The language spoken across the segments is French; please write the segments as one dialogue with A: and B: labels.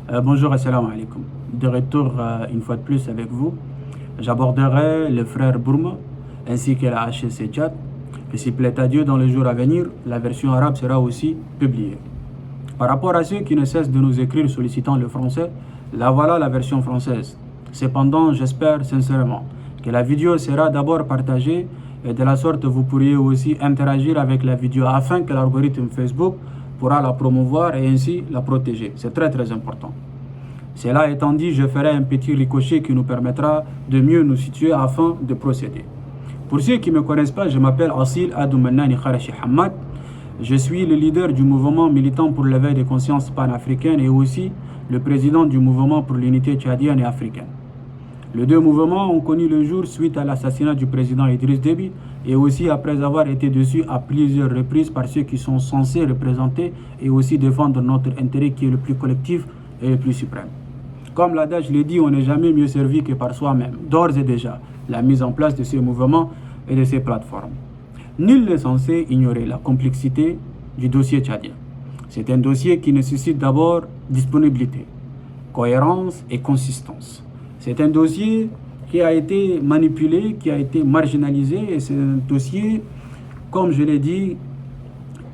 A: Bonjour, assalamu alaikum. De retour une fois de plus avec vous, j'aborderai le frère Bourma ainsi que la HSC Tchad. Et s'il plaît à Dieu, dans les jours à venir, la version arabe sera aussi publiée. Par rapport à ceux qui ne cessent de nous écrire sollicitant le français, là voilà la version française. Cependant, j'espère sincèrement que la vidéo sera d'abord partagée et de la sorte vous pourriez aussi interagir avec la vidéo afin que l'algorithme Facebook pourra la promouvoir et ainsi la protéger. C'est très important. Cela étant dit, je ferai un petit ricochet qui nous permettra de mieux nous situer afin de procéder. Pour ceux qui ne me connaissent pas, je m'appelle Asil Adoumenani Kharachi Hamad. Je suis le leader du mouvement militant pour l'éveil des consciences panafricaines et aussi le président du mouvement pour l'unité tchadienne et africaine. Les deux mouvements ont connu le jour suite à l'assassinat du président Idriss Déby et aussi après avoir été dessus à plusieurs reprises par ceux qui sont censés représenter et aussi défendre notre intérêt qui est le plus collectif et le plus suprême. Comme l'adage le dit, on n'est jamais mieux servi que par soi-même. D'ores et déjà, la mise en place de ces mouvements et de ces plateformes. Nul n'est censé ignorer la complexité du dossier tchadien. C'est un dossier qui nécessite d'abord disponibilité, cohérence et consistance. C'est un dossier qui a été manipulé, qui a été marginalisé et c'est un dossier, comme je l'ai dit,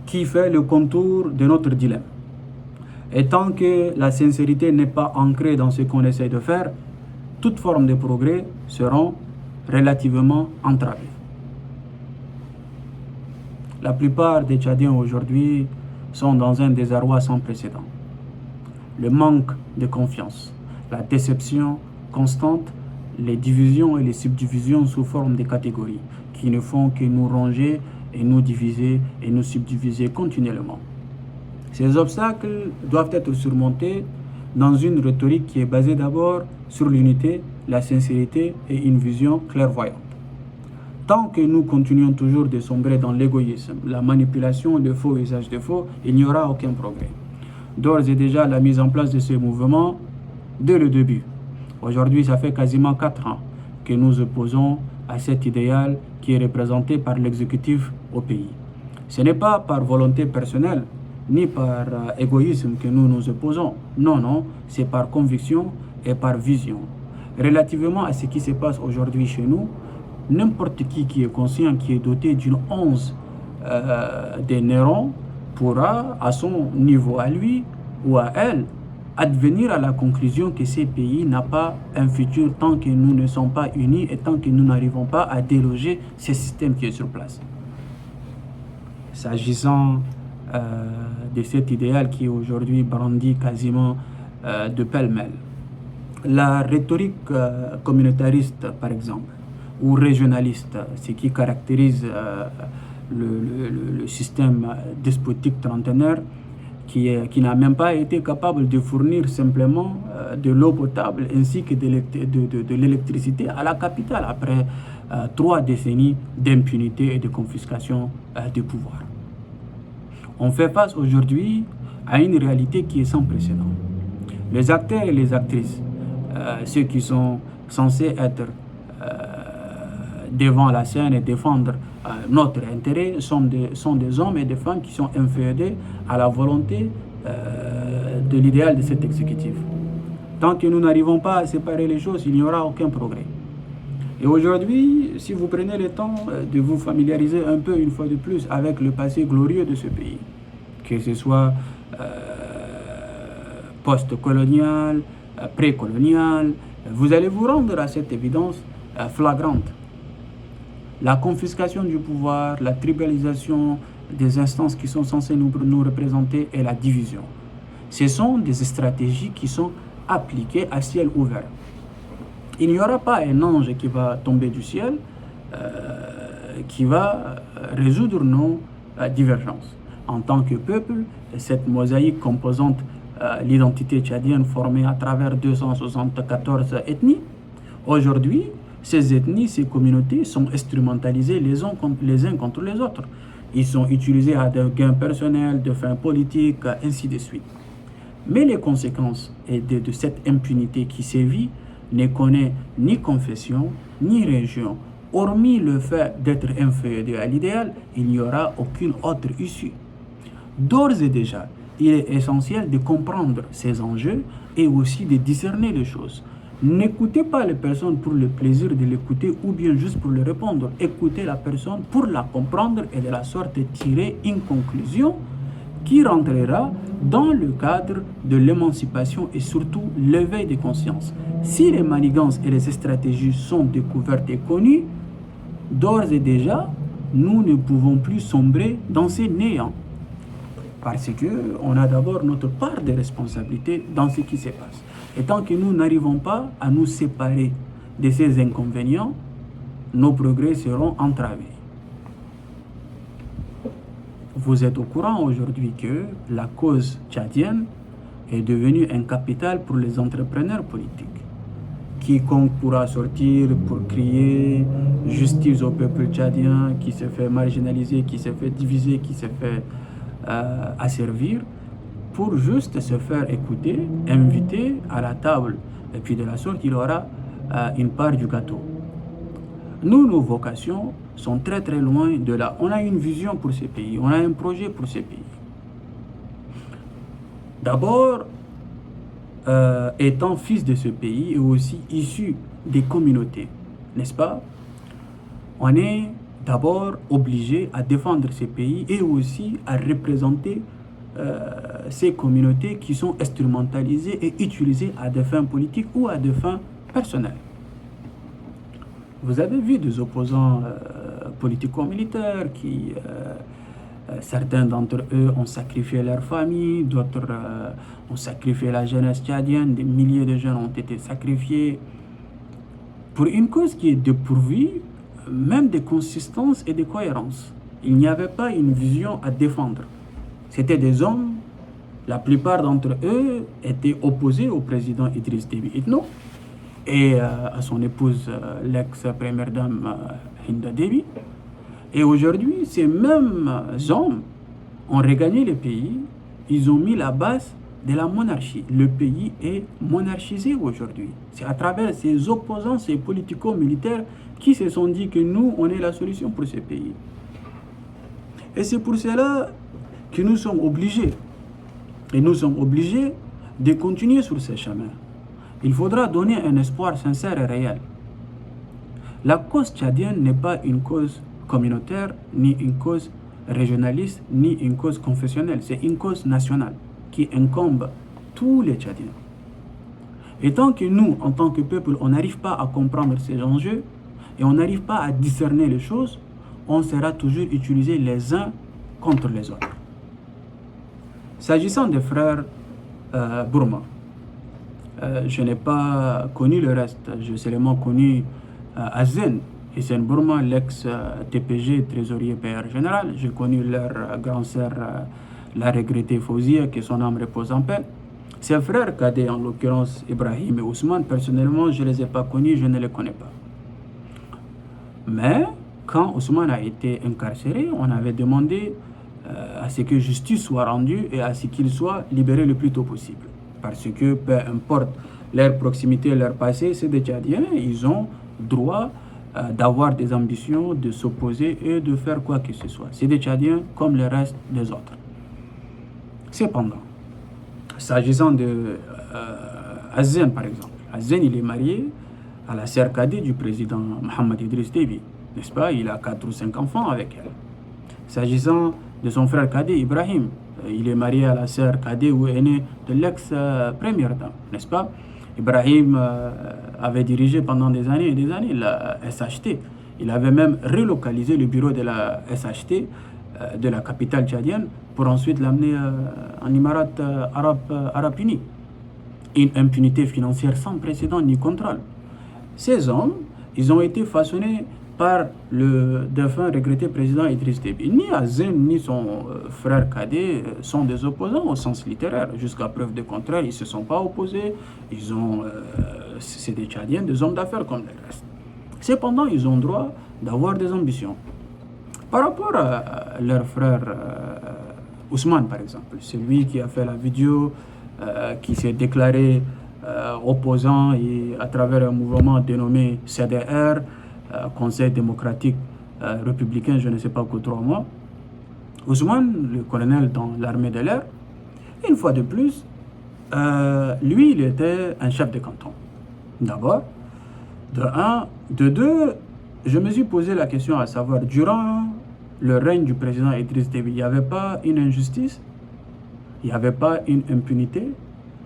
A: qui fait le contour de notre dilemme. Et tant que la sincérité n'est pas ancrée dans ce qu'on essaie de faire, toute forme de progrès seront relativement entravées. La plupart des Tchadiens aujourd'hui sont dans un désarroi sans précédent. Le manque de confiance, la déception constante, les divisions et les subdivisions sous forme de catégories qui ne font que nous ronger et nous diviser et nous subdiviser continuellement. Ces obstacles doivent être surmontés dans une rhétorique qui est basée d'abord sur l'unité, la sincérité et une vision clairvoyante. Tant que nous continuons toujours de sombrer dans l'égoïsme, la manipulation, le faux usage de faux, il n'y aura aucun progrès. D'ores et déjà, la mise en place de ce mouvement, dès le début. Aujourd'hui, ça fait quasiment 4 ans que nous opposons à cet idéal qui est représenté par l'exécutif au pays. Ce n'est pas par volonté personnelle, ni par égoïsme que nous nous opposons. Non, c'est par conviction et par vision. Relativement à ce qui se passe aujourd'hui chez nous, n'importe qui est conscient, qui est doté d'une once des neurones, pourra, à son niveau à lui ou à elle, advenir à la conclusion que ces pays n'ont pas un futur tant que nous ne sommes pas unis et tant que nous n'arrivons pas à déloger ce système qui est sur place. S'agissant de cet idéal qui est aujourd'hui brandi quasiment de pêle-mêle. La rhétorique communautariste, par exemple, ou régionaliste, ce qui caractérise le système despotique trentenaire, qui n'a même pas été capable de fournir simplement de l'eau potable ainsi que de l'électricité à la capitale après 3 décennies d'impunité et de confiscation du pouvoir. On fait face aujourd'hui à une réalité qui est sans précédent. Les acteurs et les actrices, ceux qui sont censés être devant la scène et défendre notre intérêt, sont des hommes et des femmes qui sont inféodés à la volonté de l'idéal de cet exécutif. Tant que nous n'arrivons pas à séparer les choses, il n'y aura aucun progrès. Et aujourd'hui, si vous prenez le temps de vous familiariser un peu une fois de plus avec le passé glorieux de ce pays, que ce soit post-colonial, pré-colonial, vous allez vous rendre à cette évidence flagrante. La confiscation du pouvoir, la tribalisation des instances qui sont censées nous représenter et la division. Ce sont des stratégies qui sont appliquées à ciel ouvert. Il n'y aura pas un ange qui va tomber du ciel qui va résoudre nos divergences. En tant que peuple, cette mosaïque composante l'identité tchadienne formée à travers 274 ethnies, aujourd'hui, ces ethnies, ces communautés sont instrumentalisées les uns contre les autres. Ils sont utilisés à des gains personnels, de fins politiques, ainsi de suite. Mais les conséquences de cette impunité qui sévit ne connaît ni confession, ni région. Hormis le fait d'être inféodé à l'idéal, il n'y aura aucune autre issue. D'ores et déjà, il est essentiel de comprendre ces enjeux et aussi de discerner les choses. N'écoutez pas les personnes pour le plaisir de l'écouter ou bien juste pour le répondre. Écoutez la personne pour la comprendre et de la sorte tirer une conclusion qui rentrera dans le cadre de l'émancipation et surtout l'éveil des consciences. Si les manigances et les stratégies sont découvertes et connues, d'ores et déjà, nous ne pouvons plus sombrer dans ces néants. Parce qu'on a d'abord notre part de responsabilité dans ce qui se passe. Et tant que nous n'arrivons pas à nous séparer de ces inconvénients, nos progrès seront entravés. Vous êtes au courant aujourd'hui que la cause tchadienne est devenue un capital pour les entrepreneurs politiques. Quiconque pourra sortir pour crier justice au peuple tchadien qui se fait marginaliser, qui se fait diviser, qui se fait asservir, pour juste se faire écouter, inviter à la table. Et puis de la sorte, il aura une part du gâteau. Nous, nos vocations sont très très loin de là. On a une vision pour ces pays, on a un projet pour ces pays. D'abord, étant fils de ce pays et aussi issu des communautés, n'est-ce pas? On est d'abord obligé à défendre ces pays et aussi à représenter ces communautés qui sont instrumentalisées et utilisées à des fins politiques ou à des fins personnelles. Vous avez vu des opposants politico-militaires qui, certains d'entre eux ont sacrifié leur famille, d'autres ont sacrifié la jeunesse tchadienne, des milliers de jeunes ont été sacrifiés pour une cause qui est dépourvue même de consistance et de cohérence. Il n'y avait pas une vision à défendre. C'était des hommes, la plupart d'entre eux étaient opposés au président Idriss Déby Itno et à son épouse, l'ex-première dame Hinda Déby. Et aujourd'hui, ces mêmes hommes ont regagné le pays, ils ont mis la base de la monarchie. Le pays est monarchisé aujourd'hui. C'est à travers ces opposants, ces politico-militaires qui se sont dit que nous, on est la solution pour ce pays. Et c'est pour cela que nous sommes obligés, et nous sommes obligés de continuer sur ce chemin. Il faudra donner un espoir sincère et réel. La cause tchadienne n'est pas une cause communautaire, ni une cause régionaliste, ni une cause confessionnelle. C'est une cause nationale qui incombe tous les Tchadiens. Et tant que nous, en tant que peuple, on n'arrive pas à comprendre ces enjeux et on n'arrive pas à discerner les choses, on sera toujours utilisés les uns contre les autres. S'agissant des frères Bourma, je n'ai pas connu le reste. J'ai seulement connu Azen, Hissène Bourma, l'ex-TPG, trésorier PR général. J'ai connu leur grande sœur, la regrettée Fauzia, que son âme repose en paix. Ses frères cadets, en l'occurrence Ibrahim et Ousmane, personnellement, je ne les ai pas connus, je ne les connais pas. Mais quand Ousmane a été incarcéré, on avait demandé à ce que justice soit rendue et à ce qu'il soit libéré le plus tôt possible. Parce que peu importe leur proximité, leur passé, c'est des Tchadiens, ils ont droit d'avoir des ambitions, de s'opposer et de faire quoi que ce soit. C'est des Tchadiens comme le reste des autres. Cependant, s'agissant de Azen par exemple, Azen il est marié à la sœur cadette du président Mohamed Idriss Déby, n'est-ce pas? Il a 4 ou 5 enfants avec elle. S'agissant de son frère cadet Ibrahim, il est marié à la sœur cadette ou aînée de l'ex-première dame, n'est-ce pas? Ibrahim avait dirigé pendant des années et des années la SHT. Il avait même relocalisé le bureau de la SHT de la capitale tchadienne pour ensuite l'amener en Émirats arabes unis. Une impunité financière sans précédent ni contrôle. Ces hommes, ils ont été façonnés par le défunt regretté président Idriss Déby. Ni Azen ni son frère cadet sont des opposants au sens littéraire. Jusqu'à preuve de contraire, ils ne se sont pas opposés. C'est des Tchadiens, des hommes d'affaires comme le reste. Cependant, ils ont droit d'avoir des ambitions. Par rapport à leur frère Ousmane, par exemple, celui qui a fait la vidéo, qui s'est déclaré opposant et à travers un mouvement dénommé CDR, Conseil démocratique républicain, je ne sais pas que 3 mois. Ousmane, le colonel dans l'armée de l'air, Une fois de plus, lui, il était un chef de canton. D'abord, de un. De deux, je me suis posé la question à savoir, durant le règne du président Idriss Déby, il n'y avait pas une injustice, il n'y avait pas une impunité,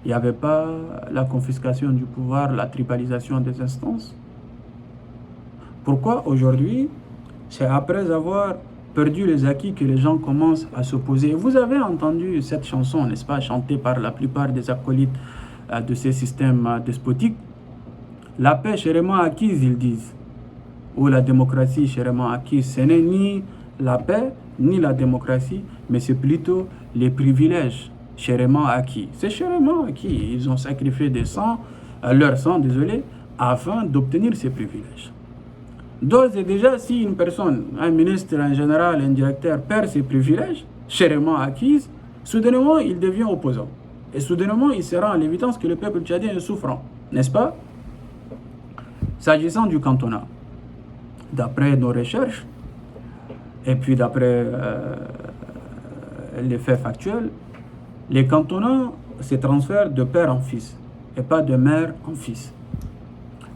A: il n'y avait pas la confiscation du pouvoir, la tribalisation des instances. Pourquoi aujourd'hui, c'est après avoir perdu les acquis que les gens commencent à s'opposer? Vous avez entendu cette chanson, n'est-ce pas, chantée par la plupart des acolytes de ces systèmes despotiques. La paix chèrement acquise, ils disent, ou la démocratie chèrement acquise. Ce n'est ni la paix, ni la démocratie, mais c'est plutôt les privilèges chèrement acquis. C'est chèrement acquis. Ils ont sacrifié leur sang, désolé, afin d'obtenir ces privilèges. D'ores et déjà, si une personne, un ministre, un général, un directeur perd ses privilèges chèrement acquis, soudainement, il devient opposant. Et soudainement, il sera en l'évidence que le peuple tchadien est souffrant, n'est-ce pas? S'agissant du cantonat, d'après nos recherches, et puis d'après les faits factuels, les cantonats se transfèrent de père en fils, et pas de mère en fils.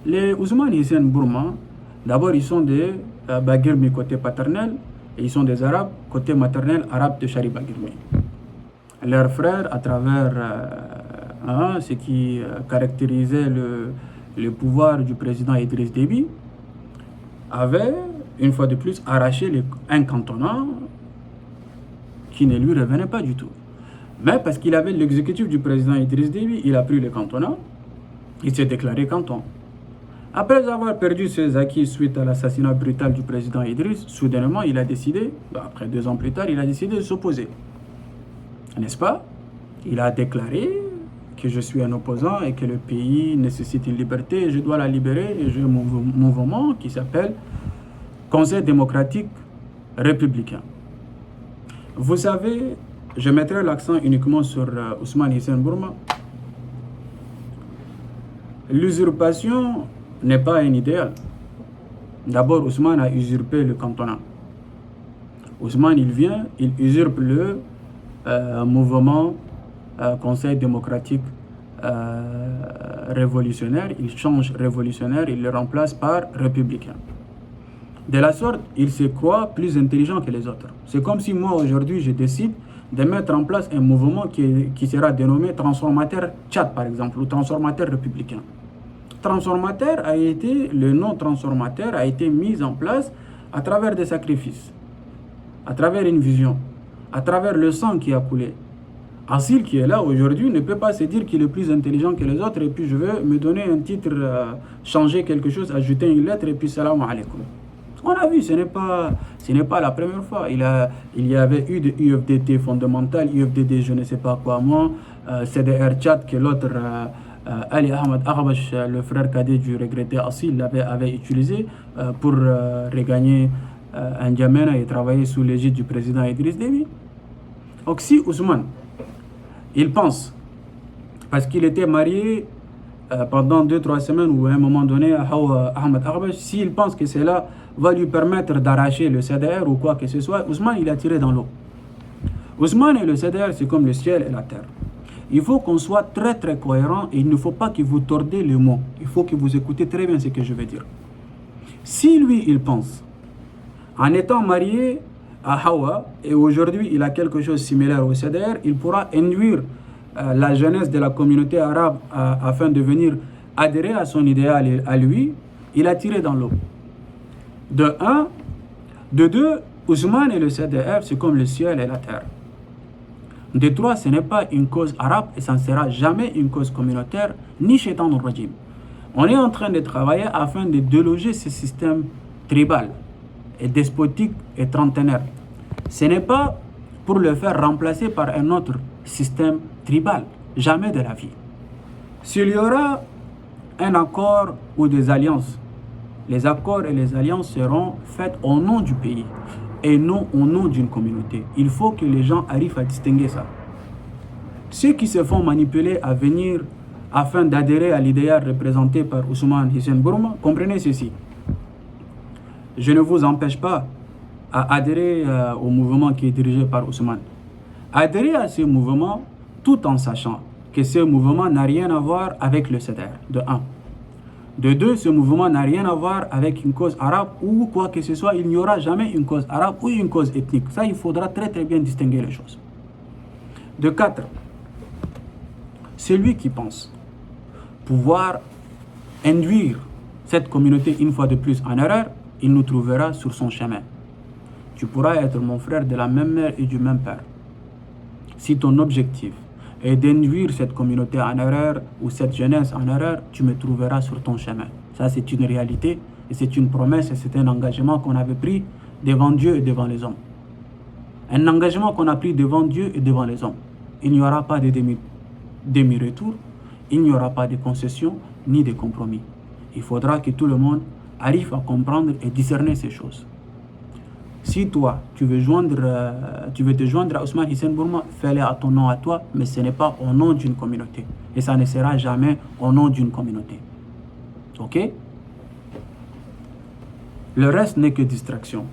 A: Les Ousmane Hissène Bourma, d'abord ils sont des Bagirmi côté paternel, et ils sont des Arabes côté maternel, Arabes de Chari Bagirmi. Leurs frères, à travers ce qui caractérisait le pouvoir du président Idriss Déby, avait, une fois de plus, arraché un cantonat qui ne lui revenait pas du tout. Mais parce qu'il avait l'exécutif du président Idriss Déby, il a pris le cantonat, il s'est déclaré canton. Après avoir perdu ses acquis suite à l'assassinat brutal du président Idriss, soudainement, il a décidé, après 2 ans plus tard, il a décidé de s'opposer. N'est-ce pas? Il a déclaré que je suis un opposant et que le pays nécessite une liberté et je dois la libérer. Et j'ai un mouvement qui s'appelle Conseil démocratique républicain. Vous savez, je mettrai l'accent uniquement sur Ousmane Hissène Bourma. L'usurpation n'est pas un idéal. D'abord, Ousmane a usurpé le cantonat. Ousmane, il usurpe le mouvement Conseil démocratique révolutionnaire, il change révolutionnaire, il le remplace par républicain. De la sorte, il se croit plus intelligent que les autres. C'est comme si moi aujourd'hui je décide de mettre en place un mouvement qui sera dénommé transformateur Tchad par exemple, ou transformateur républicain. Transformateur le nom transformateur a été mis en place à travers des sacrifices, à travers une vision, à travers le sang qui a coulé. Assil qui est là aujourd'hui ne peut pas se dire qu'il est plus intelligent que les autres et puis je veux me donner un titre, changer quelque chose, ajouter une lettre et puis salam alaikum. On a vu, ce n'est pas la première fois. Il y avait eu de UFDT fondamental, UFDD je ne sais pas quoi moi, CDR Tchad que l'autre, Ali Ahmed Arabash, le frère cadet du regretté Assil, avait utilisé pour regagner N'Djamena et travailler sous l'égide du président Idriss Déby. Donc si Ousmane, il pense, parce qu'il était marié pendant 2-3 semaines ou à un moment donné à Hawa Ahmed Arabash, s'il pense que cela va lui permettre d'arracher le CDR ou quoi que ce soit, Ousmane il a tiré dans l'eau. Ousmane et le CDR c'est comme le ciel et la terre. Il faut qu'on soit très très cohérent et il ne faut pas que vous tordez les mots. Il faut que vous écoutez très bien ce que je veux dire. Si lui il pense, en étant marié à Hawa et aujourd'hui il a quelque chose de similaire au CDR, il pourra induire la jeunesse de la communauté arabe afin de venir adhérer à son idéal à lui, il a tiré dans l'eau. De un, de deux, Ousmane et le CDR c'est comme le ciel et la terre. De trois, ce n'est pas une cause arabe et ça ne sera jamais une cause communautaire ni shaitan au régime. On est en train de travailler afin de déloger ce système tribal et despotique et trentenaire. Ce n'est pas pour le faire remplacer par un autre système tribal, jamais de la vie. S'il y aura un accord ou des alliances, les accords et les alliances seront faits au nom du pays et non au nom d'une communauté. Il faut que les gens arrivent à distinguer ça. Ceux qui se font manipuler à venir afin d'adhérer à l'idéal représenté par Ousmane Hissène Bourma, comprenez ceci. Je ne vous empêche pas à adhérer au mouvement qui est dirigé par Ousmane. Adhérer à ce mouvement tout en sachant que ce mouvement n'a rien à voir avec le CEDER, de un. De deux, ce mouvement n'a rien à voir avec une cause arabe ou quoi que ce soit. Il n'y aura jamais une cause arabe ou une cause ethnique. Ça, il faudra très très bien distinguer les choses. De quatre, celui qui pense pouvoir induire cette communauté une fois de plus en erreur, il nous trouvera sur son chemin. Tu pourras être mon frère de la même mère et du même père. Si ton objectif est d'induire cette communauté en erreur ou cette jeunesse en erreur, tu me trouveras sur ton chemin. Ça, c'est une réalité et c'est une promesse et c'est un engagement qu'on avait pris devant Dieu et devant les hommes. Un engagement qu'on a pris devant Dieu et devant les hommes. Il n'y aura pas de demi-retour, il n'y aura pas de concessions ni de compromis. Il faudra que tout le monde arrive à comprendre et discerner ces choses. Si toi, tu veux te joindre à Ousmane Hissène Bourma, fais-le à ton nom à toi, mais ce n'est pas au nom d'une communauté. Et ça ne sera jamais au nom d'une communauté. Ok? Le reste n'est que distraction.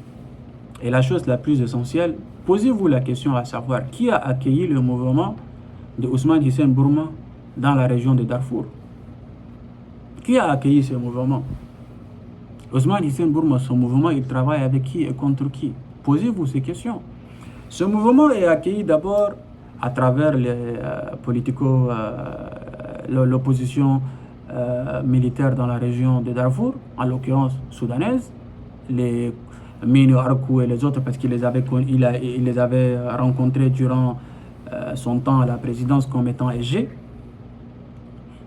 A: Et la chose la plus essentielle, posez-vous la question à savoir qui a accueilli le mouvement de Ousmane Hissène Bourma dans la région de Darfour. Qui a accueilli ce mouvement? Ousmane Hissène Bourma, son mouvement, il travaille avec qui et contre qui? Posez-vous ces questions. Ce mouvement est accueilli d'abord à travers l'opposition militaire dans la région de Darfour, en l'occurrence soudanaise, les Mino Arkou et les autres, parce qu'il les avait rencontrés durant son temps à la présidence comme étant SG.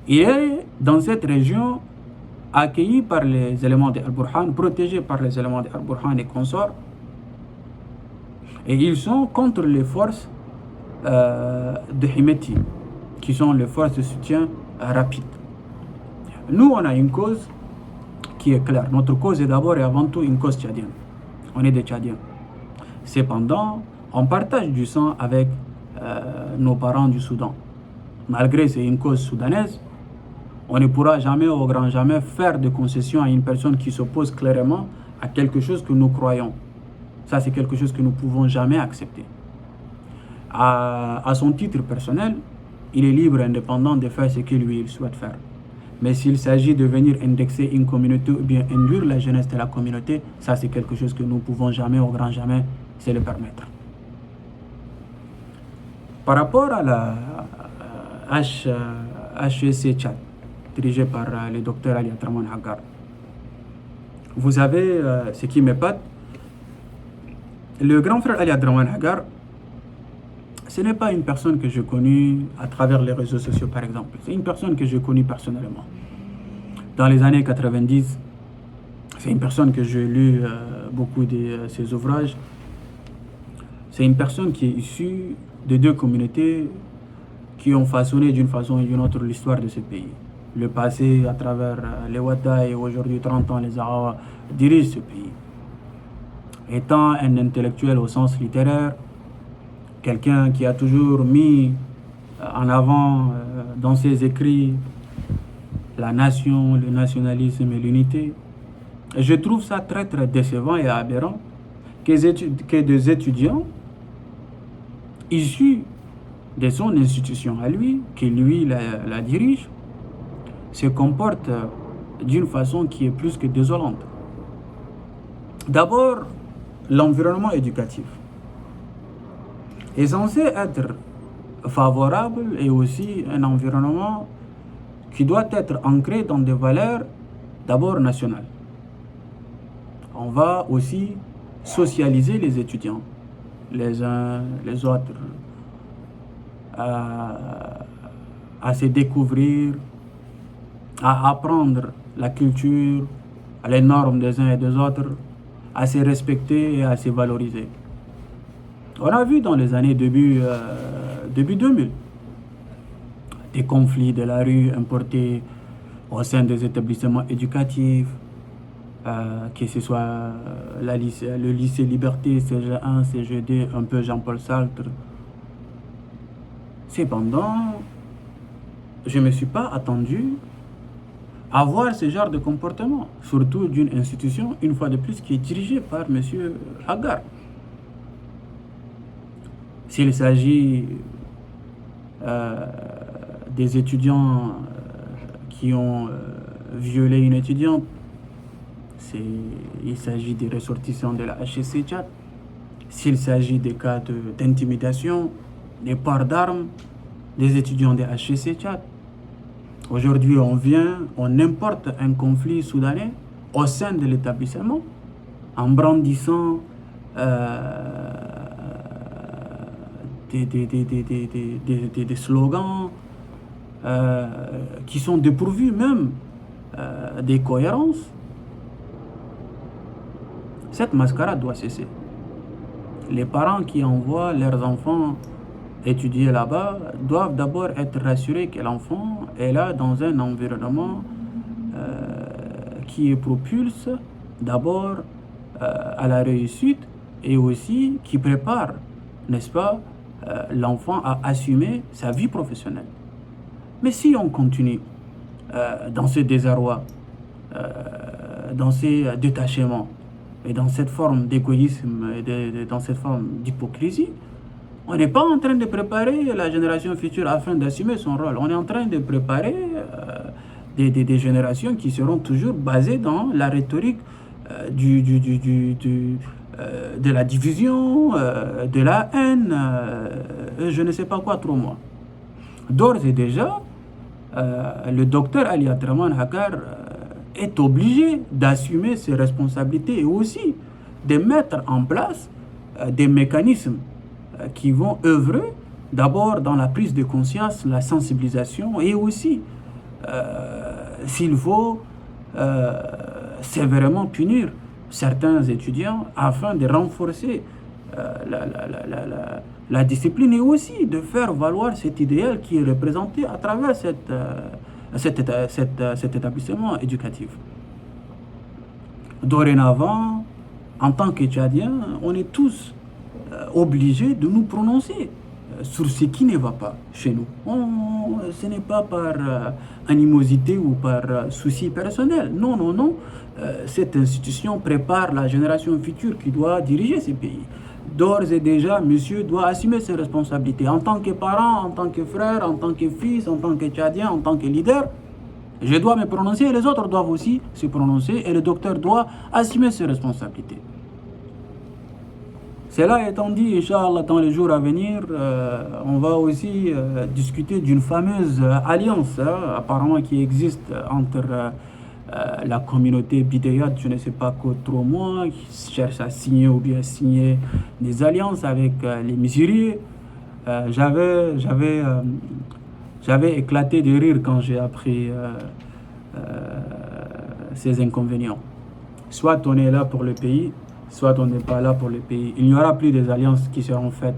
A: Il est dans cette région accueilli par les éléments de Al-Burhan, protégé par les éléments de Al-Burhan et consorts. Et ils sont contre les forces de Himeti, qui sont les forces de soutien rapide. Nous, on a une cause qui est claire. Notre cause est d'abord et avant tout une cause tchadienne. On est des Tchadiens. Cependant, on partage du sang avec nos parents du Soudan. Malgré que c'est une cause soudanaise, on ne pourra jamais, au grand jamais, faire de concession à une personne qui s'oppose clairement à quelque chose que nous croyons. Ça, c'est quelque chose que nous ne pouvons jamais accepter. À son titre personnel, il est libre et indépendant de faire ce qu'il lui souhaite faire. Mais s'il s'agit de venir indexer une communauté ou bien induire la jeunesse de la communauté, ça, c'est quelque chose que nous ne pouvons jamais, au grand jamais, se le permettre. Par rapport à la HEC Tchad, dirigé par le docteur Ali Abdrahmane Hagar. Vous avez ce qui m'épate. Le grand frère Ali Abdrahmane Hagar, ce n'est pas une personne que j'ai connue à travers les réseaux sociaux, par exemple. C'est une personne que j'ai connue personnellement. Dans les années 90, c'est une personne que j'ai lu beaucoup de ses ouvrages. C'est une personne qui est issue de deux communautés qui ont façonné d'une façon ou d'une autre l'histoire de ce pays. Le passé, à travers les Ouattara et aujourd'hui 30 ans, les Arawa dirigent ce pays. Étant un intellectuel au sens littéraire, quelqu'un qui a toujours mis en avant dans ses écrits la nation, le nationalisme et l'unité, je trouve ça très très décevant et aberrant que des étudiants issus de son institution à lui, qui lui la dirige, se comporte d'une façon qui est plus que désolante. D'abord, l'environnement éducatif est censé être favorable et aussi un environnement qui doit être ancré dans des valeurs d'abord nationales. On va aussi socialiser les étudiants, les uns, les autres, à se découvrir, à apprendre la culture, les normes des uns et des autres, à se respecter et à se valoriser. On a vu dans les années début 2000 des conflits de la rue importés au sein des établissements éducatifs, que ce soit le lycée Liberté, CG1, CG2, un peu Jean-Paul Sartre. Cependant, je ne me suis pas attendu à voir ce genre de comportement, surtout d'une institution, une fois de plus, qui est dirigée par M. Hagar. S'il s'agit des étudiants qui ont violé une étudiante. Il s'agit des ressortissants de la HEC Tchad. S'il s'agit des cas d'intimidation, des ports d'armes, des étudiants de HEC Tchad. Aujourd'hui, on importe un conflit soudanais au sein de l'établissement en brandissant des slogans qui sont dépourvus même des cohérences. Cette mascarade doit cesser. Les parents qui envoient leurs enfants étudier là-bas doivent d'abord être rassurés que l'enfant est là dans un environnement qui propulse d'abord à la réussite et aussi qui prépare, n'est-ce pas, l'enfant à assumer sa vie professionnelle. Mais si on continue dans ce désarroi, dans ces détachements et dans cette forme d'égoïsme et dans cette forme d'hypocrisie, on n'est pas en train de préparer la génération future afin d'assumer son rôle. On est en train de préparer des générations qui seront toujours basées dans la rhétorique de la division, de la haine, je ne sais pas quoi trop moi. D'ores et déjà, le docteur Ali Abdrahman Hakar est obligé d'assumer ses responsabilités et aussi de mettre en place des mécanismes qui vont œuvrer d'abord dans la prise de conscience, la sensibilisation et aussi, s'il faut, sévèrement punir certains étudiants afin de renforcer la discipline et aussi de faire valoir cet idéal qui est représenté à travers cet établissement éducatif. Dorénavant, en tant que Tchadiens, on est tous obligés de nous prononcer sur ce qui ne va pas chez nous. Ce n'est pas par animosité ou par souci personnel. Non, non, non. Cette institution prépare la génération future qui doit diriger ces pays. D'ores et déjà, monsieur doit assumer ses responsabilités en tant que parent, en tant que frère, en tant que fils, en tant que Tchadien, en tant que leader. Je dois me prononcer et les autres doivent aussi se prononcer et le docteur doit assumer ses responsabilités. Cela étant dit, Inch'Allah, dans les jours à venir, on va aussi discuter d'une fameuse alliance apparemment qui existe entre la communauté bidéate, je ne sais pas quoi trop moi, qui cherche à signer ou bien signer des alliances avec les misérieux. J'avais éclaté de rire quand j'ai appris ces inconvénients. Soit on est là pour le pays, soit on n'est pas là pour le pays. Il n'y aura plus des alliances qui seront faites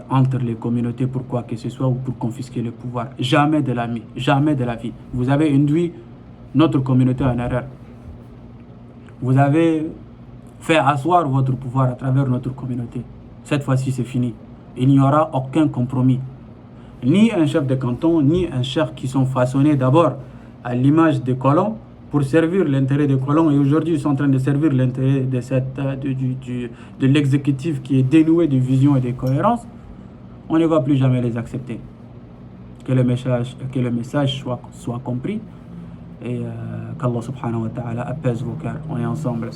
A: entre les communautés pour quoi que ce soit ou pour confisquer le pouvoir. Jamais de la vie, jamais de la vie. Vous avez induit notre communauté en erreur. Vous avez fait asseoir votre pouvoir à travers notre communauté. Cette fois-ci, c'est fini. Il n'y aura aucun compromis. Ni un chef de canton, ni un chef qui sont façonnés d'abord à l'image des colons pour servir l'intérêt des colons. Et aujourd'hui, ils sont en train de servir l'intérêt de l'exécutif qui est dénoué de vision et de cohérence. On ne va plus jamais les accepter. Que le message soit compris et qu'Allah subhanahu wa ta'ala apaise vos cœurs. On est ensemble.